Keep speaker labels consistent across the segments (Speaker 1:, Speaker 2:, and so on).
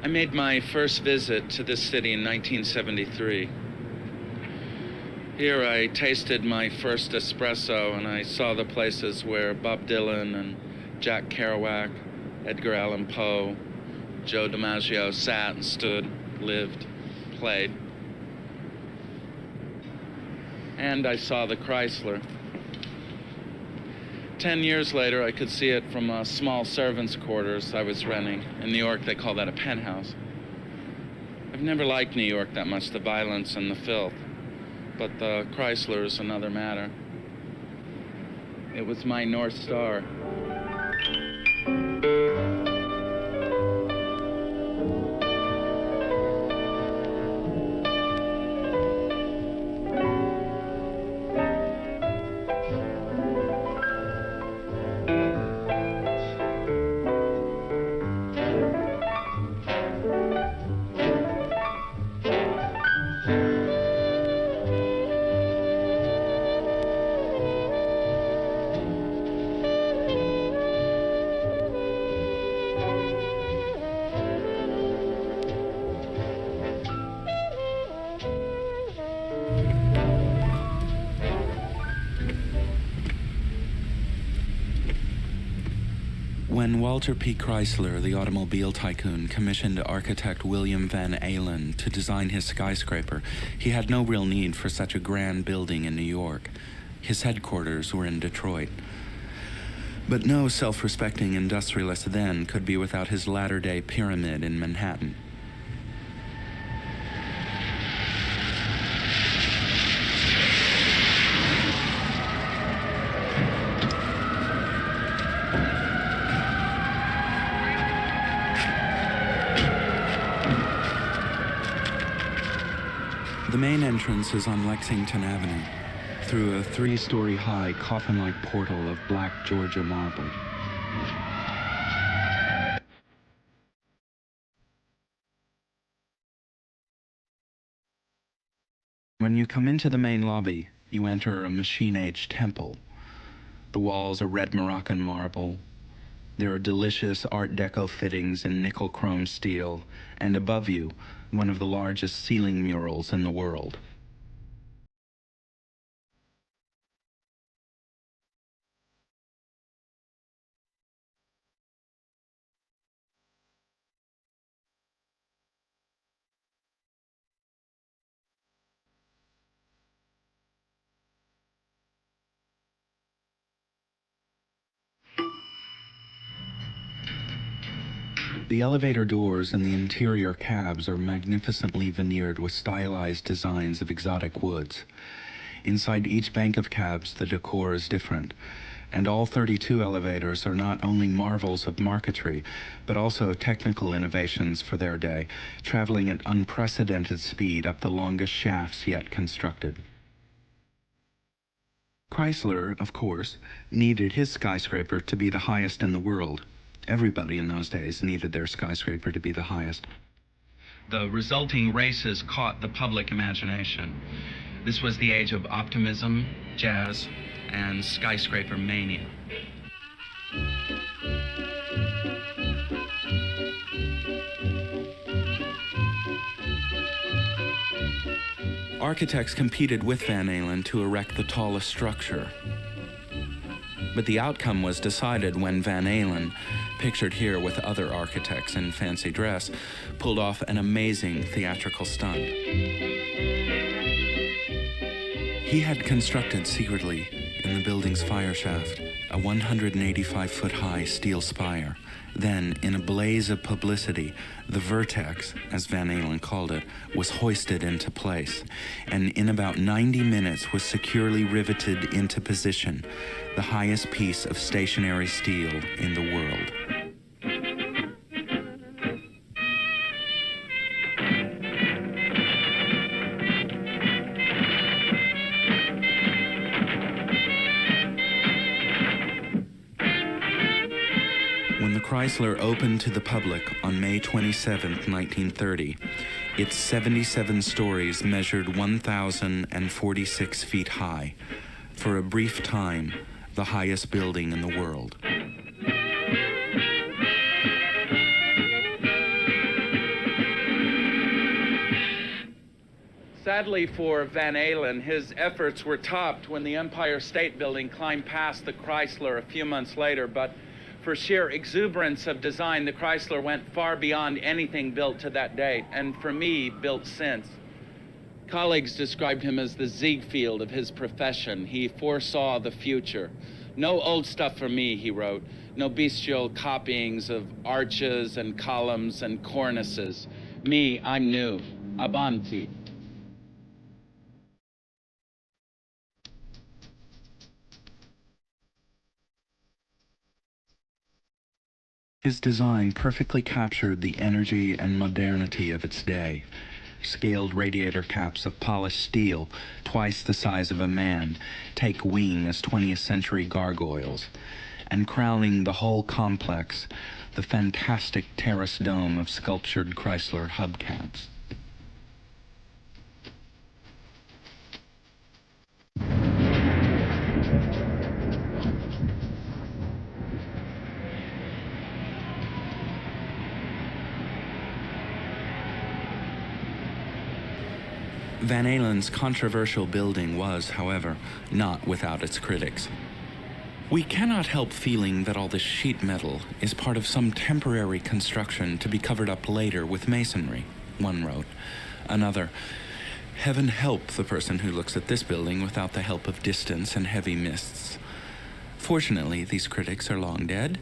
Speaker 1: I made my first visit to this city in 1973. Here I tasted my first espresso and I saw the places where Bob Dylan and Jack Kerouac, Edgar Allan Poe, Joe DiMaggio sat and stood, lived, played. And I saw the Chrysler. 10 years later, I could see it from a small servants' quarters I was renting. In New York, they call that a penthouse. I've never liked New York that much, the violence and the filth. But the Chrysler is another matter. It was my North Star. When Walter P. Chrysler, the automobile tycoon, commissioned architect William Van Alen to design his skyscraper, he had no real need for such a grand building in New York. His headquarters were in Detroit. But no self-respecting industrialist then could be without his latter-day pyramid in Manhattan. The main entrance is on Lexington Avenue, through a 3-story high coffin-like portal of black Georgia marble. When you come into the main lobby, you enter a machine-age temple. The walls are red Moroccan marble. There are delicious Art Deco fittings in nickel chrome steel, and above you, one of the largest ceiling murals in the world. The elevator doors and the interior cabs are magnificently veneered with stylized designs of exotic woods. Inside each bank of cabs, the decor is different, and all 32 elevators are not only marvels of marquetry, but also technical innovations for their day, traveling at unprecedented speed up the longest shafts yet constructed. Chrysler, of course, needed his skyscraper to be the highest in the world. Everybody in those days needed their skyscraper to be the highest. The resulting races caught the public imagination. This was the age of optimism, jazz, and skyscraper mania. Architects competed with Van Alen to erect the tallest structure. But the outcome was decided when Van Alen, pictured here with other architects in fancy dress, pulled off an amazing theatrical stunt. He had constructed secretly in the building's fire shaft a 185-foot-high steel spire. Then, in a blaze of publicity, the vertex, as Van Alen called it, was hoisted into place, and in about 90 minutes was securely riveted into position, the highest piece of stationary steel in the world. When the Chrysler opened to the public on May 27, 1930, its 77 stories measured 1,046 feet high. For a brief time, the highest building in the world. sadly for Van Alen, his efforts were topped when the Empire State Building climbed past the Chrysler a few months later, but for sheer exuberance of design, the Chrysler went far beyond anything built to that date, and for me, built since. Colleagues described him as the Ziegfeld of his profession. He foresaw the future. "No old stuff for me," he wrote. "No bestial copyings of arches and columns and cornices. Me, I'm new. Avanti." His design perfectly captured the energy and modernity of its day. Scaled radiator caps of polished steel, twice the size of a man, take wing as 20th century gargoyles. And crowning the whole complex, the fantastic terrace dome of sculptured Chrysler hubcaps. Van Alen's controversial building was, however, not without its critics. "We cannot help feeling that all this sheet metal is part of some temporary construction to be covered up later with masonry," one wrote. Another, "Heaven help the person who looks at this building without the help of distance and heavy mists." Fortunately, these critics are long dead,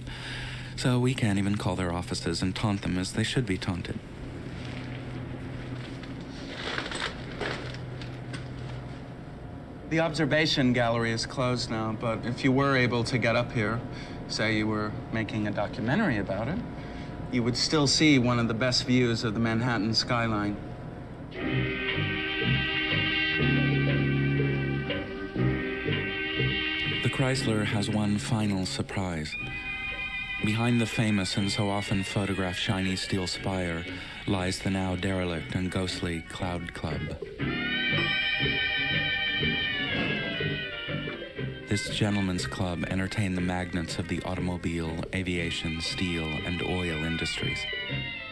Speaker 1: so we can't even call their offices and taunt them as they should be taunted. The observation gallery is closed now, but if you were able to get up here, say you were making a documentary about it, you would still see one of the best views of the Manhattan skyline. The Chrysler has one final surprise. Behind the famous and so often photographed shiny steel spire lies the now derelict and ghostly Cloud Club. This gentleman's club entertained the magnates of the automobile, aviation, steel, and oil industries.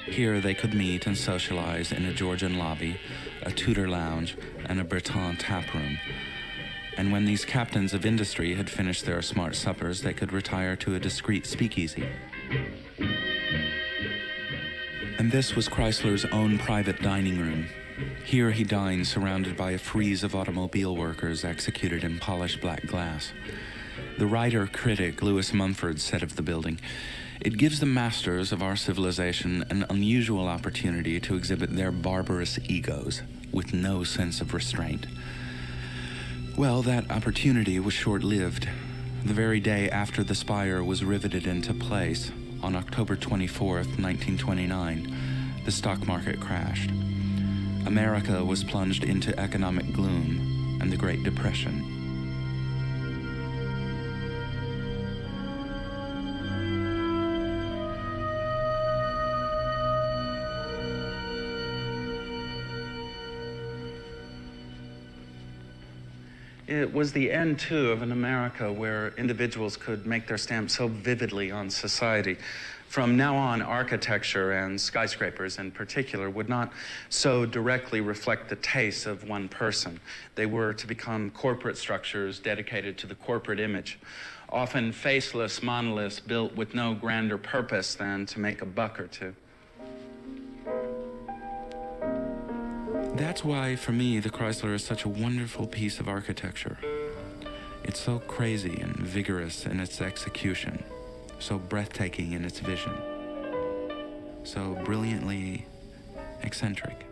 Speaker 1: Here they could meet and socialize in a Georgian lobby, a Tudor lounge, and a Breton tap room. And when these captains of industry had finished their smart suppers, they could retire to a discreet speakeasy. And this was Chrysler's own private dining room. Here he dined surrounded by a frieze of automobile workers executed in polished black glass. The writer-critic Louis Mumford said of the building, "It gives the masters of our civilization an unusual opportunity to exhibit their barbarous egos with no sense of restraint." Well, that opportunity was short-lived. The very day after the spire was riveted into place, on October 24th, 1929, the stock market crashed. America was plunged into economic gloom and the Great Depression. It was the end, too, of an America where individuals could make their stamp so vividly on society. From now on, architecture and skyscrapers in particular would not so directly reflect the tastes of one person. They were to become corporate structures dedicated to the corporate image, often faceless monoliths built with no grander purpose than to make a buck or two. That's why, for me, the Chrysler is such a wonderful piece of architecture. It's so crazy and vigorous in its execution, so breathtaking in its vision, so brilliantly eccentric.